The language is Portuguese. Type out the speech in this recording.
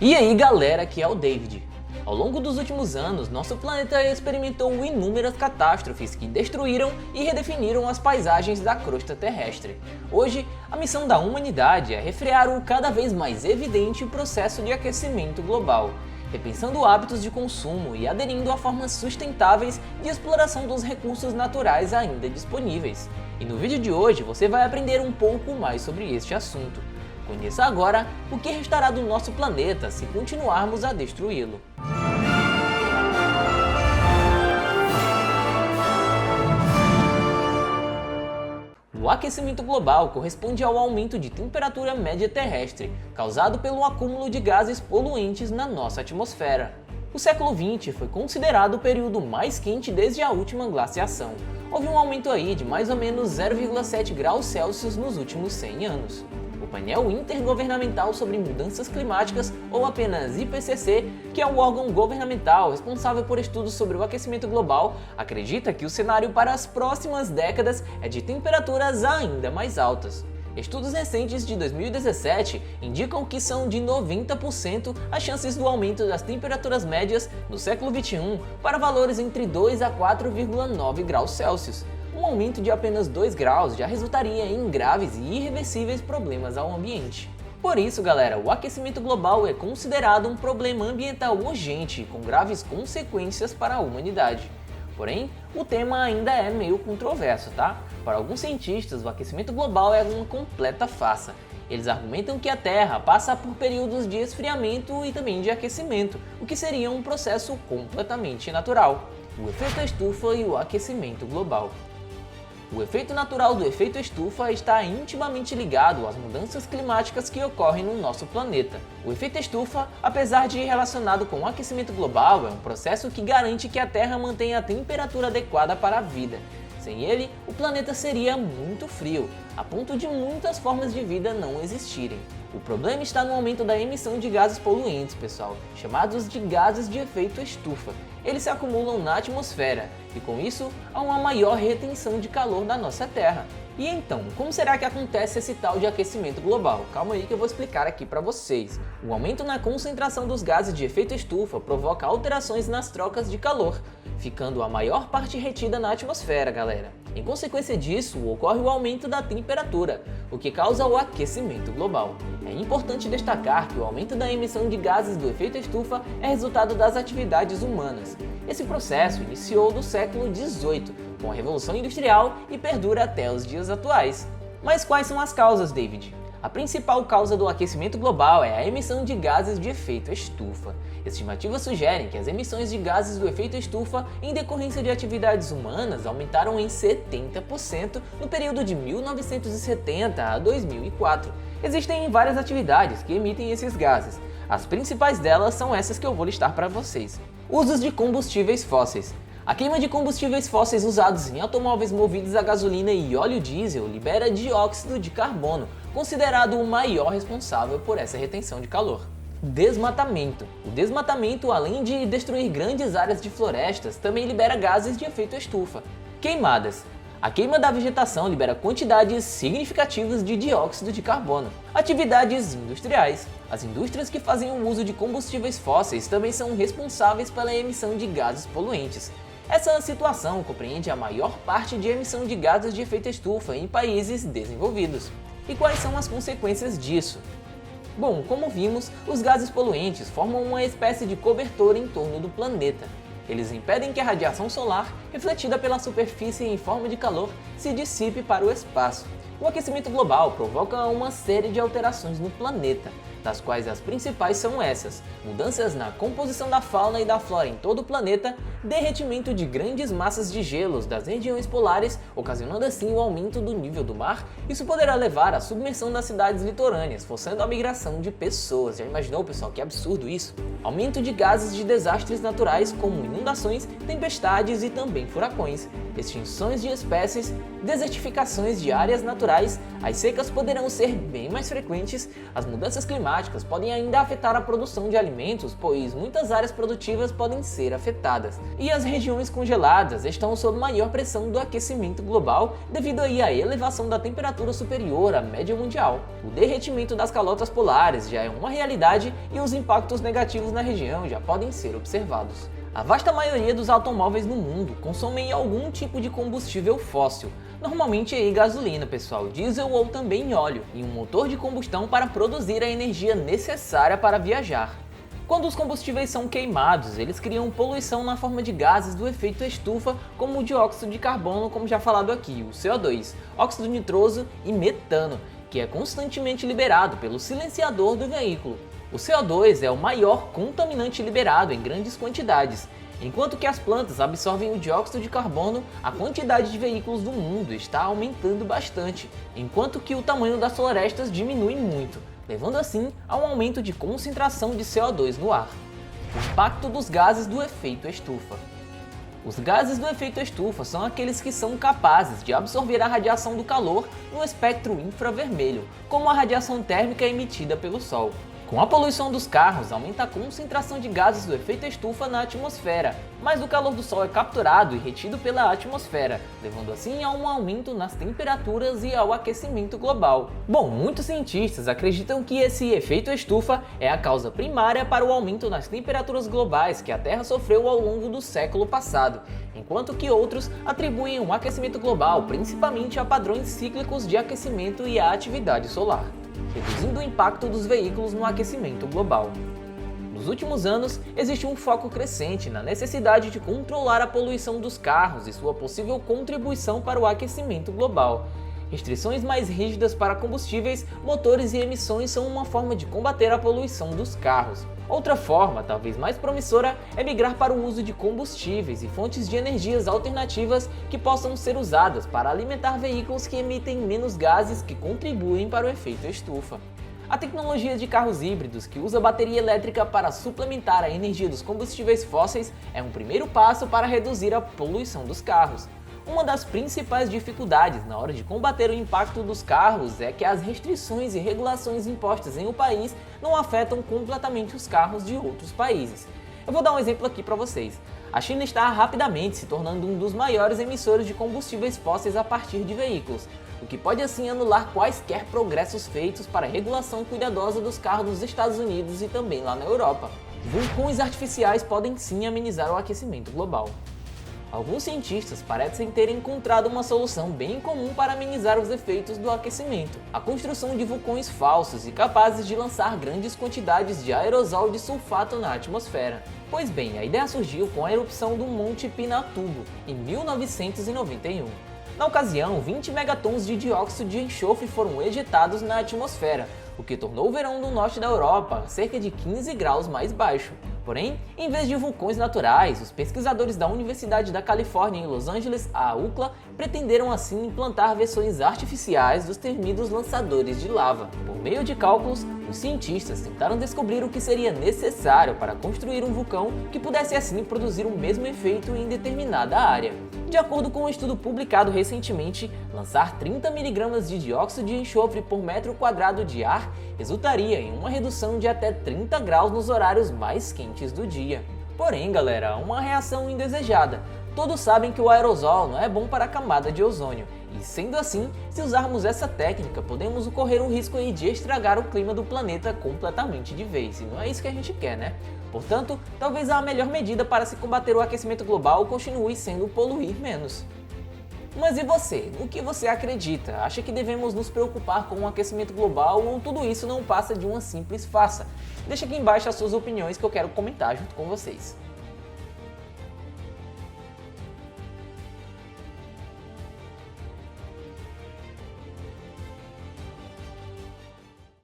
E aí galera, aqui é o David. Ao longo dos últimos anos, nosso planeta experimentou inúmeras catástrofes que destruíram e redefiniram as paisagens da crosta terrestre. Hoje, a missão da humanidade é refrear o cada vez mais evidente processo de aquecimento global, repensando hábitos de consumo e aderindo a formas sustentáveis de exploração dos recursos naturais ainda disponíveis. E no vídeo de hoje você vai aprender um pouco mais sobre este assunto. Conheça agora o que restará do nosso planeta se continuarmos a destruí-lo. O aquecimento global corresponde ao aumento de temperatura média terrestre, causado pelo acúmulo de gases poluentes na nossa atmosfera. O século XX foi considerado o período mais quente desde a última glaciação. Houve um aumento aí de mais ou menos 0,7 graus Celsius nos últimos 100 anos. O painel intergovernamental sobre mudanças climáticas, ou apenas IPCC, que é o órgão governamental responsável por estudos sobre o aquecimento global, acredita que o cenário para as próximas décadas é de temperaturas ainda mais altas. Estudos recentes de 2017 indicam que são de 90% as chances do aumento das temperaturas médias no século XXI para valores entre 2 a 4,9 graus Celsius. Um aumento de apenas 2 graus já resultaria em graves e irreversíveis problemas ao ambiente. Por isso, galera, o aquecimento global é considerado um problema ambiental urgente com graves consequências para a humanidade. Porém, o tema ainda é meio controverso, tá? Para alguns cientistas, o aquecimento global é uma completa farsa. Eles argumentam que a Terra passa por períodos de esfriamento e também de aquecimento, o que seria um processo completamente natural. O efeito estufa e o aquecimento global. O efeito natural do efeito estufa está intimamente ligado às mudanças climáticas que ocorrem no nosso planeta. O efeito estufa, apesar de relacionado com o aquecimento global, é um processo que garante que a Terra mantenha a temperatura adequada para a vida. Sem ele, o planeta seria muito frio, a ponto de muitas formas de vida não existirem. O problema está no aumento da emissão de gases poluentes, pessoal, chamados de gases de efeito estufa. Eles se acumulam na atmosfera e, com isso, há uma maior retenção de calor da nossa Terra. E então, como será que acontece esse tal de aquecimento global? Calma aí que eu vou explicar aqui para vocês. O aumento na concentração dos gases de efeito estufa provoca alterações nas trocas de calor, ficando a maior parte retida na atmosfera, galera. Em consequência disso, ocorre o aumento da temperatura, o que causa o aquecimento global. É importante destacar que o aumento da emissão de gases do efeito estufa é resultado das atividades humanas. Esse processo iniciou no século XVIII, com a Revolução Industrial e perdura até os dias atuais. Mas quais são as causas, David? A principal causa do aquecimento global é a emissão de gases de efeito estufa. Estimativas sugerem que as emissões de gases do efeito estufa em decorrência de atividades humanas aumentaram em 70% no período de 1970 a 2004. Existem várias atividades que emitem esses gases. As principais delas são essas que eu vou listar para vocês. Usos de combustíveis fósseis. A queima de combustíveis fósseis usados em automóveis movidos a gasolina e óleo diesel libera dióxido de carbono, considerado o maior responsável por essa retenção de calor. Desmatamento. O desmatamento, além de destruir grandes áreas de florestas, também libera gases de efeito estufa. Queimadas. A queima da vegetação libera quantidades significativas de dióxido de carbono. Atividades industriais. As indústrias que fazem o uso de combustíveis fósseis também são responsáveis pela emissão de gases poluentes. Essa situação compreende a maior parte de emissão de gases de efeito estufa em países desenvolvidos. E quais são as consequências disso? Bom, como vimos, os gases poluentes formam uma espécie de cobertor em torno do planeta. Eles impedem que a radiação solar, refletida pela superfície em forma de calor, se dissipe para o espaço. O aquecimento global provoca uma série de alterações no planeta, das quais as principais são essas: mudanças na composição da fauna e da flora em todo o planeta, derretimento de grandes massas de gelos das regiões polares, ocasionando assim o aumento do nível do mar. Isso poderá levar à submersão das cidades litorâneas, forçando a migração de pessoas. Já imaginou, pessoal, que absurdo isso? Aumento de gases de desastres naturais como inundações, tempestades e também furacões, extinções de espécies, desertificações de áreas naturais, as secas poderão ser bem mais frequentes, as mudanças climáticas climáticas podem ainda afetar a produção de alimentos, pois muitas áreas produtivas podem ser afetadas. E as regiões congeladas estão sob maior pressão do aquecimento global devido aí à elevação da temperatura superior à média mundial. O derretimento das calotas polares já é uma realidade e os impactos negativos na região já podem ser observados. A vasta maioria dos automóveis no mundo consomem algum tipo de combustível fóssil, normalmente aí gasolina, pessoal, diesel ou também óleo, e um motor de combustão para produzir a energia necessária para viajar. Quando os combustíveis são queimados, eles criam poluição na forma de gases do efeito estufa, como o dióxido de carbono, como já falado aqui, o CO2, óxido nitroso e metano, que é constantemente liberado pelo silenciador do veículo. O CO2 é o maior contaminante liberado em grandes quantidades. Enquanto que as plantas absorvem o dióxido de carbono, a quantidade de veículos do mundo está aumentando bastante, enquanto que o tamanho das florestas diminui muito, levando assim a um aumento de concentração de CO2 no ar. O impacto dos gases do efeito estufa. Os gases do efeito estufa são aqueles que são capazes de absorver a radiação do calor no espectro infravermelho, como a radiação térmica emitida pelo Sol. Com a poluição dos carros, aumenta a concentração de gases do efeito estufa na atmosfera, mas o calor do Sol é capturado e retido pela atmosfera, levando assim a um aumento nas temperaturas e ao aquecimento global. Bom, muitos cientistas acreditam que esse efeito estufa é a causa primária para o aumento nas temperaturas globais que a Terra sofreu ao longo do século passado, enquanto que outros atribuem o aquecimento global principalmente a padrões cíclicos de aquecimento e à atividade solar, reduzindo o impacto dos veículos no aquecimento global. Nos últimos anos, existe um foco crescente na necessidade de controlar a poluição dos carros e sua possível contribuição para o aquecimento global. Restrições mais rígidas para combustíveis, motores e emissões são uma forma de combater a poluição dos carros. Outra forma, talvez mais promissora, é migrar para o uso de combustíveis e fontes de energias alternativas que possam ser usadas para alimentar veículos que emitem menos gases que contribuem para o efeito estufa. A tecnologia de carros híbridos que usa bateria elétrica para suplementar a energia dos combustíveis fósseis é um primeiro passo para reduzir a poluição dos carros. Uma das principais dificuldades na hora de combater o impacto dos carros é que as restrições e regulações impostas em um país não afetam completamente os carros de outros países. Eu vou dar um exemplo aqui para vocês. A China está rapidamente se tornando um dos maiores emissores de combustíveis fósseis a partir de veículos, o que pode assim anular quaisquer progressos feitos para a regulação cuidadosa dos carros nos Estados Unidos e também lá na Europa. Vulcões artificiais podem sim amenizar o aquecimento global. Alguns cientistas parecem ter encontrado uma solução bem comum para amenizar os efeitos do aquecimento: a construção de vulcões falsos e capazes de lançar grandes quantidades de aerosol de sulfato na atmosfera. Pois bem, a ideia surgiu com a erupção do Monte Pinatubo, em 1991. Na ocasião, 20 megatons de dióxido de enxofre foram ejetados na atmosfera, o que tornou o verão no norte da Europa cerca de 15 graus mais baixo. Porém, em vez de vulcões naturais, os pesquisadores da Universidade da Califórnia em Los Angeles, a UCLA, pretenderam assim implantar versões artificiais dos temidos lançadores de lava. Por meio de cálculos, os cientistas tentaram descobrir o que seria necessário para construir um vulcão que pudesse assim produzir o mesmo efeito em determinada área. De acordo com um estudo publicado recentemente, lançar 30 mg de dióxido de enxofre por metro quadrado de ar resultaria em uma redução de até 30 graus nos horários mais quentes do dia. Porém, galera, uma reação indesejada. Todos sabem que o aerosol não é bom para a camada de ozônio, e sendo assim, se usarmos essa técnica, podemos correr o risco aí de estragar o clima do planeta completamente de vez, e não é isso que a gente quer, né? Portanto, talvez a melhor medida para se combater o aquecimento global continue sendo poluir menos. Mas e você? No que você acredita? Acha que devemos nos preocupar com o aquecimento global ou tudo isso não passa de uma simples farsa? Deixa aqui embaixo as suas opiniões que eu quero comentar junto com vocês.